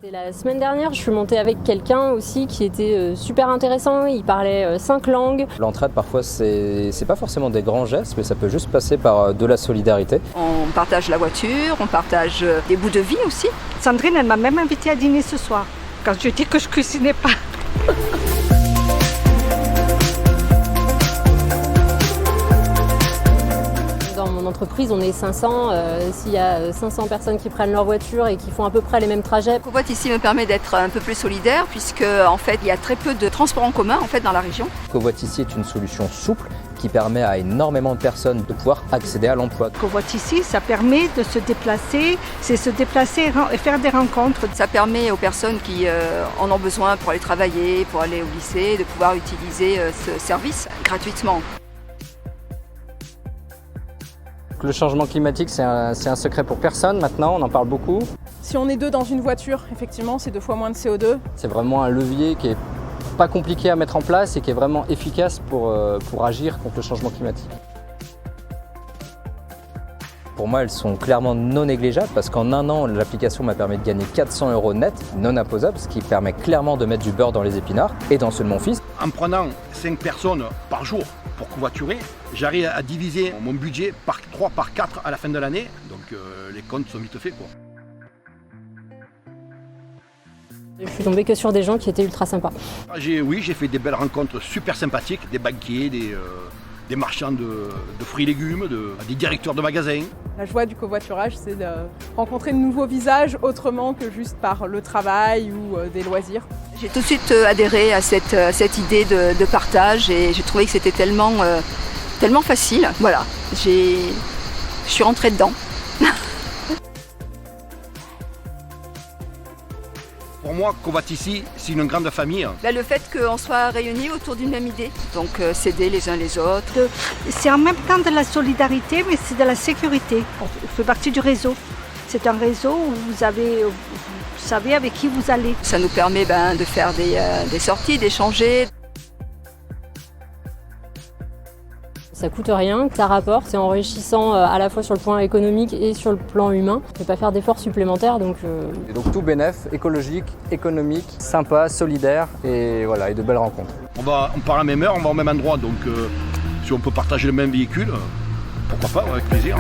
Et la semaine dernière, je suis montée avec quelqu'un aussi qui était super intéressant. Il parlait 5 langues. L'entraide, parfois, c'est pas forcément des grands gestes, mais ça peut juste passer par de la solidarité. On partage la voiture, on partage des bouts de vie aussi. Sandrine, elle m'a même invitée à dîner ce soir, quand je dis que je cuisinais pas. Dans mon entreprise, on est 500. S'il y a 500 personnes qui prennent leur voiture et qui font à peu près les mêmes trajets. Covoit ici me permet d'être un peu plus solidaire puisque en fait il y a très peu de transports en commun en fait dans la région. Covoit ici est une solution souple qui permet à énormément de personnes de pouvoir accéder à l'emploi. Covoit ici, ça permet de se déplacer, c'est se déplacer et faire des rencontres. Ça permet aux personnes qui en ont besoin pour aller travailler, pour aller au lycée, de pouvoir utiliser ce service gratuitement. Le changement climatique, c'est un secret pour personne maintenant, on en parle beaucoup. Si on est 2 dans une voiture, effectivement, c'est 2 fois moins de CO2. C'est vraiment un levier qui est pas compliqué à mettre en place et qui est vraiment efficace pour agir contre le changement climatique. Pour moi, elles sont clairement non négligeables parce qu'en un an, l'application m'a permis de gagner 400 € net, non imposables, ce qui permet clairement de mettre du beurre dans les épinards et dans celui de mon fils. En prenant 5 personnes par jour pour covoiturer, j'arrive à diviser mon budget par 3, par 4 à la fin de l'année. Donc les comptes sont vite faits, quoi. Je suis tombée que sur des gens qui étaient ultra sympas. J'ai fait des belles rencontres super sympathiques, des banquiers, des marchands de fruits et légumes, des directeurs de magasins. La joie du covoiturage, c'est de rencontrer de nouveaux visages autrement que juste par le travail ou des loisirs. J'ai tout de suite adhéré à cette idée de partage et j'ai trouvé que c'était tellement facile. Voilà, je suis rentrée dedans. Pour moi, Covoit ici, c'est une grande famille. Là, le fait qu'on soit réunis autour d'une même idée, donc s'aider les uns les autres. C'est en même temps de la solidarité, mais c'est de la sécurité. On fait partie du réseau. C'est un réseau où vous savez avec qui vous allez. Ça nous permet de faire des sorties, d'échanger. Ça coûte rien, ça rapporte, c'est enrichissant à la fois sur le plan économique et sur le plan humain. On ne peut pas faire d'efforts supplémentaires donc. Et donc tout bénef, écologique, économique, sympa, solidaire et voilà, et de belles rencontres. On part à la même heure, on va au même endroit, donc si on peut partager le même véhicule, pourquoi pas, avec plaisir.